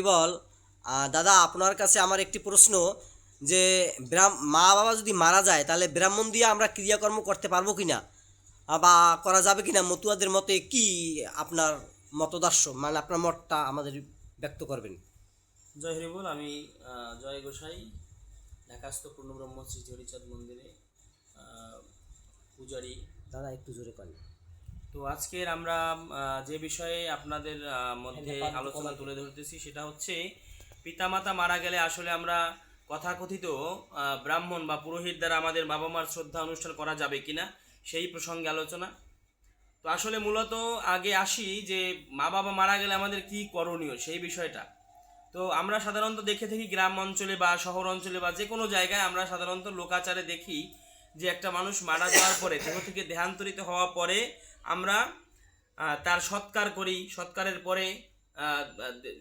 বল দাদা, আপনার কাছে আমার একটি প্রশ্ন যে মা বাবা যদি মারা যায় তাহলে ব্রাহ্মণ দিয়ে আমরা ক্রিয়াকর্ম করতে পারবো কিনা বা করা যাবে কিনা, মতুয়াদের মতে কি আপনার মতদর্শ, মানে আপনার মতটা আমাদের ব্যক্ত করবেন। জয় হরিবল। আমি জয় গোসাই, ঢাকাস্থ পূর্ণব্রহ্ম শ্রী হরিচাঁদ মন্দিরে পূজারী। দাদা একটু জোরে করেন। তো আজকের আমরা যে বিষয়ে আপনাদের মধ্যে আলোচনা তুলে ধরতেছি সেটা হচ্ছে পিতামাতা মারা গেলে আসলে আমরা তথাকথিত ব্রাহ্মণ বা পুরোহিত দ্বারা আমাদের বাবা মার শ্রদ্ধা অনুষ্ঠান করা যাবে কিনা সেই প্রসঙ্গে আলোচনা। তো আসলে মূলত আগে আসি যে মা বাবা মারা গেলে আমাদের কি করণীয় সেই বিষয়টা। তো আমরা সাধারণত দেখে থাকি গ্রাম অঞ্চলে বা শহর অঞ্চলে বা যে কোনো জায়গায় আমরা সাধারণত লোকাচারে দেখি যে একটা মানুষ মারা যাওয়ার পরে, দেহ থেকে দেহান্তরিত হওয়ার পরে আমরা তার সৎকার করি। সৎকারের পরে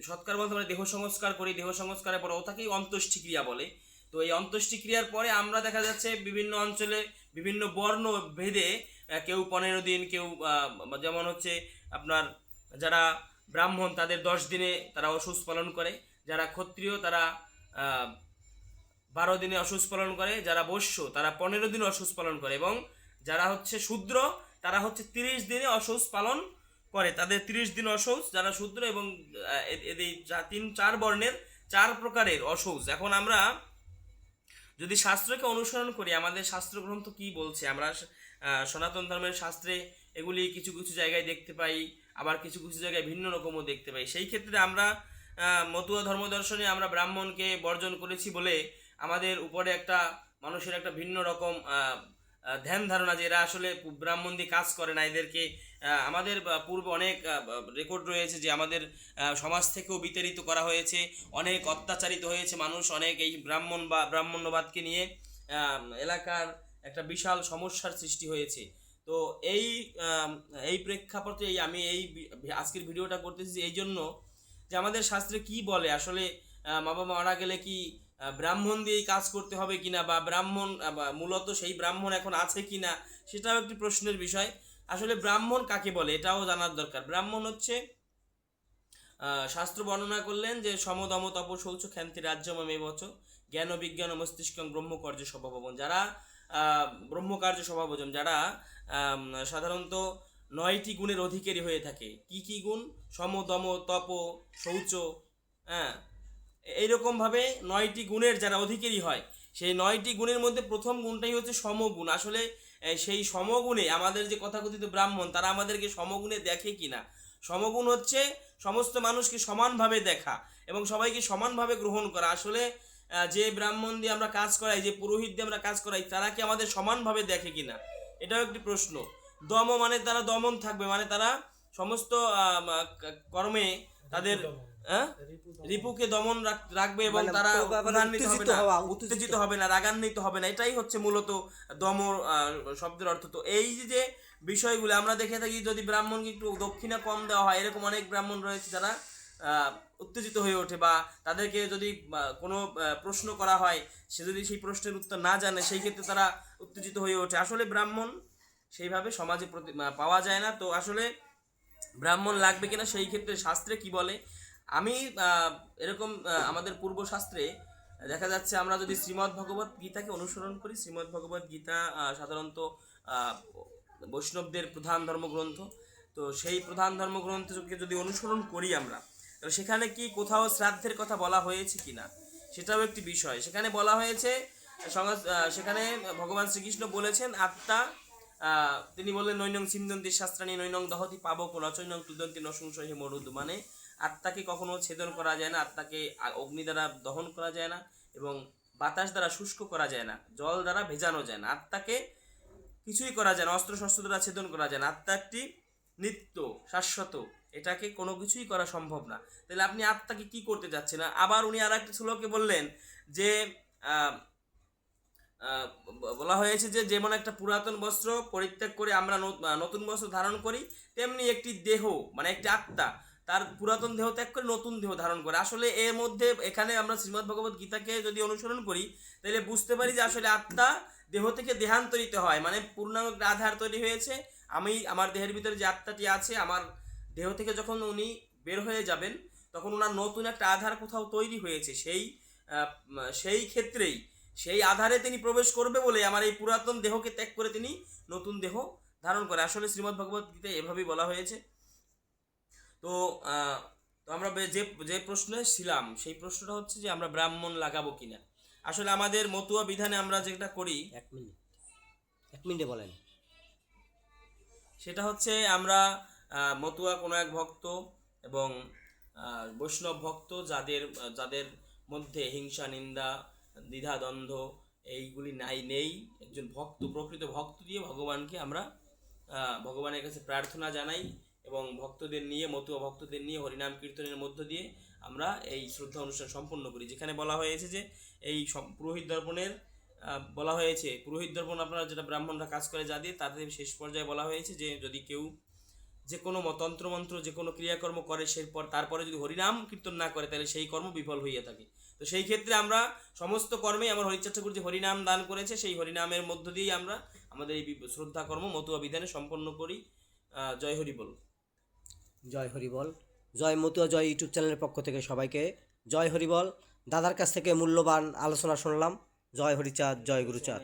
সৎকার বলতে পারে দেহ সংস্কার করি। দেহ সংস্কারের পরে ওটাকেই অন্ত্যেষ্টিক্রিয়া বলে। তো এই অন্ত্যেষ্টিক্রিয়ার পরে আমরা দেখা যাচ্ছে বিভিন্ন অঞ্চলে বিভিন্ন বর্ণ ভেদে কেউ 15 দিন, কেউ যেমন হচ্ছে আপনার যারা ব্রাহ্মণ তাদের 10 দিনে তারা অসুস পালন করে, যারা ক্ষত্রিয় তারা 12 দিনে অসুস পালন করে, যারা বৈশ্য তারা 15 দিনে অসুস পালন করে, এবং যারা হচ্ছে শূদ্র তারা হচ্ছে 30 দিনে অসুস পালন করে। তাদের 30 দিন অসৌচ যারা শূদ্র, এবং এই 3-4 বর্ণের 4 প্রকারের অসৌচ। এখন আমরা যদি শাস্ত্রকে অনুসরণ করি, আমাদের শাস্ত্র গ্রন্থ কি বলছে, আমরা সনাতন ধর্মের শাস্ত্রে এগুলি কিছু কিছু জায়গায় দেখতে পাই, আবার কিছু কিছু জায়গায় ভিন্ন রকমও দেখতে পাই। সেই ক্ষেত্রে আমরা মতুয়া ধর্মদর্শনে আমরা ব্রাহ্মণকে বর্জন করেছি বলে আমাদের উপরে একটা মানুষের একটা ভিন্ন রকম ধ্যান ধারণা যে এরা আসলে ব্রাহ্মণ দিয়ে কাজ করে না। এদেরকে আমাদের পূর্বে অনেক রেকর্ড রয়েছে যে আমাদের সমাজ থেকেও বিতাড়িত করা হয়েছে, অনেক অত্যাচারিত হয়েছে মানুষ, অনেক এই ব্রাহ্মণ বা ব্রাহ্মণ্যবাদকে নিয়ে এলাকার একটা বিশাল সমস্যার সৃষ্টি হয়েছে। তো এই প্রেক্ষাপটে আমি আজকের ভিডিওটা করতেছি এই জন্য যে আমাদের শাস্ত্রে কি বলে আসলে মা বাবা মারা গেলে কি ব্রাহ্মণ দিয়েই কাজ করতে হবে কিনা, বা ব্রাহ্মণ মূলত সেই ব্রাহ্মণ এখন আছে কিনা সেটাও একটি প্রশ্নের বিষয়। আসলে ব্রাহ্মণ কাকে বলে এটাও জানার দরকার। ব্রাহ্মণ হচ্ছে শাস্ত্র বর্ণনা করলেন যে সমদম তপ শৌচ ক্ষান্তি রাজ্যমে বচ জ্ঞান বিজ্ঞান মস্তিষ্কং ব্রহ্মকার্য স্বভাবন, যারা ব্রহ্মকার্য স্বভাবজন, যারা সাধারণত 9টি গুণের অধিকারী হয়ে থাকে। কি কি গুণ? সমদম তপ শৌচ, হ্যাঁ, এইরকমভাবে 9টি গুণের যারা অধিকারী হয়, সেই 9টি গুণের মধ্যে প্রথম গুণটাই হচ্ছে সমগুণ। আসলে সেই সমগুণে আমাদের যে কথাকথিত ব্রাহ্মণ তারা আমাদেরকে সমগুণে দেখে কিনা। সমগুণ হচ্ছে সমস্ত মানুষকে সমানভাবে দেখা এবং সবাইকে সমানভাবে গ্রহণ করা। আসলে যে ব্রাহ্মণ দিয়ে আমরা কাজ করাই, যে পুরোহিত দিয়ে আমরা কাজ করাই, তারা কি আমাদের সমানভাবে দেখে কিনা, এটাও একটি প্রশ্ন। দম মানে তারা দমন থাকবে, মানে তারা সমস্ত কর্মে তাদের রিপুকে দমন রাখবে, এবং তারা উত্তেজিত হবে না, রাগান্বিত হবে না। এটাই হচ্ছে মূলত দম শব্দের অর্থ। তো এই যে বিষয়গুলো আমরা দেখে থাকি, যদি ব্রাহ্মণকে একটু দক্ষিণা কম দেওয়া হয়, এরকম অনেক ব্রাহ্মণ রয়েছে যারা উত্তেজিত হয়ে ওঠে, বা তাদেরকে যদি কোনো প্রশ্ন করা হয়, সে যদি সেই প্রশ্নের উত্তর না জানে, সেই ক্ষেত্রে তারা উত্তেজিত হয়ে ওঠে। আসলে ব্রাহ্মণ সেইভাবে সমাজে পাওয়া যায় না। তো আসলে ব্রাহ্মণ লাগবে কিনা সেই ক্ষেত্রে শাস্ত্রে কি বলে, আমি এরকম আমাদের পূর্ব শাস্ত্রে দেখা যাচ্ছে, আমরা যদি শ্রীমদ্ ভগবত গীতাকে অনুসরণ করি, শ্রীমদ্ ভগবত গীতা সাধারণত বৈষ্ণবদের প্রধান ধর্মগ্রন্থ। তো সেই প্রধান ধর্মগ্রন্থকে যদি অনুসরণ করি আমরা, তো সেখানে কি কোথাও শ্রাদ্ধের কথা বলা হয়েছে কিনা সেটাও একটি বিষয়। সেখানে বলা হয়েছে, সেখানে ভগবান শ্রীকৃষ্ণ বলেছেন আত্মা, তিনি বললেন নৈনং সিন্ধন্তি শাস্ত্রাণী নৈনং দহতি পাবক নচৈনং তুদন্তি নসংশয় মরুদ, মানে আত্মাকে কখনো ছেদন করা যায় না, আত্মাকে অগ্নি দ্বারা দহন করা যায় না, এবং বাতাস দ্বারা শুষ্ক করা যায় না, জল দ্বারা ভেজানো যায় না, আত্মাকে কিছুই করা যায় না, অস্ত্র শস্ত্র দ্বারা ছেদন করা যায় না। আত্মা একটি নিত্য শাশ্বত, এটাকে কোনো কিছুই করা সম্ভব না। তাহলে আপনি আত্মাকে কি করতে যাচ্ছেন? আবার উনি আর একটা শ্লোকে বললেন যে বলা হয়েছে যে যেমন একটা পুরাতন বস্ত্র পরিত্যাগ করে আমরা নতুন বস্ত্র ধারণ করি, তেমনি একটি দেহ মানে একটি আত্মা তার পুরাতন দেহ ত্যাগ করে নতুন দেহ ধারণ করে। আসলে এর মধ্যে এখানে আমরা শ্রীমদ্ ভগবত গীতাকে যদি অনুসরণ করি, তাহলে বুঝতে পারি যে আসলে আত্মা দেহ থেকে দেহান্তরিত হয়, মানে পূর্ণাঙ্গ একটা আধার তৈরি হয়েছে। আমি আমার দেহের ভিতরে যে আত্মাটি আছে, আমার দেহ থেকে যখন উনি বের হয়ে যাবেন, তখন ওনার নতুন একটা আধার কোথাও তৈরি হয়েছে, সেই ক্ষেত্রেই সেই আধারে তিনি প্রবেশ করবে বলে আমার এই পুরাতন দেহকে ত্যাগ করে তিনি নতুন দেহ ধারণ করে। আসলে শ্রীমদ্ ভগবত গীতায় এভাবেই বলা হয়েছে। তো তো আমরা যে যে প্রশ্নে ছিলাম সেই প্রশ্নটা হচ্ছে যে আমরা ব্রাহ্মণ লাগাবো কিনা। আসলে আমাদের মতুয়া বিধানে আমরা যেটা করি 1 মিনিটে বলেন। সেটা হচ্ছে আমরা মতুয়া কোনো এক ভক্ত এবং বৈষ্ণব ভক্ত যাদের যাদের মধ্যে হিংসা, নিন্দা, দ্বিধা, দ্বন্দ্ব এইগুলি নেই, একজন ভক্ত, প্রকৃত ভক্ত দিয়ে ভগবানকে আমরা ভগবানের কাছে প্রার্থনা জানাই এবং ভক্তদের নিয়ে, মতুয়া ভক্তদের নিয়ে হরিনাম কীর্তনের মধ্য দিয়ে আমরা এই শ্রদ্ধা অনুষ্ঠান সম্পন্ন করি। যেখানে বলা হয়েছে যে এই পুরোহিত দর্পণের বলা হয়েছে, পুরোহিত দর্পণ আপনারা যেটা ব্রাহ্মণরা কাজ করে যা দিয়ে, তাদের শেষ পর্যায়ে বলা হয়েছে যে যদি কেউ যে কোনো তন্ত্রমন্ত্র যে কোনো ক্রিয়াকর্ম করে তারপরে যদি হরিনাম কীর্তন না করে তাহলে সেই কর্ম বিফল হইয়া থাকে। তো সেই ক্ষেত্রে আমরা সমস্ত কর্মেই আমার হরিচাঁদ ঠাকুর যে হরিনাম দান করেছে সেই হরিনামের মধ্য দিয়েই আমরা আমাদের এই শ্রদ্ধা কর্ম মতুয়া বিধানে সম্পন্ন করি। জয় হরি বল। জয় হরি বল। জয় মতুয়া জয় ইউটিউব চ্যানেলের পক্ষ থেকে সবাইকে জয় হরি বল। দাদার কাছ থেকে মূল্যবান আলোচনা শুনলাম। জয় হরিচাঁদ, জয় গুরুচাঁদ।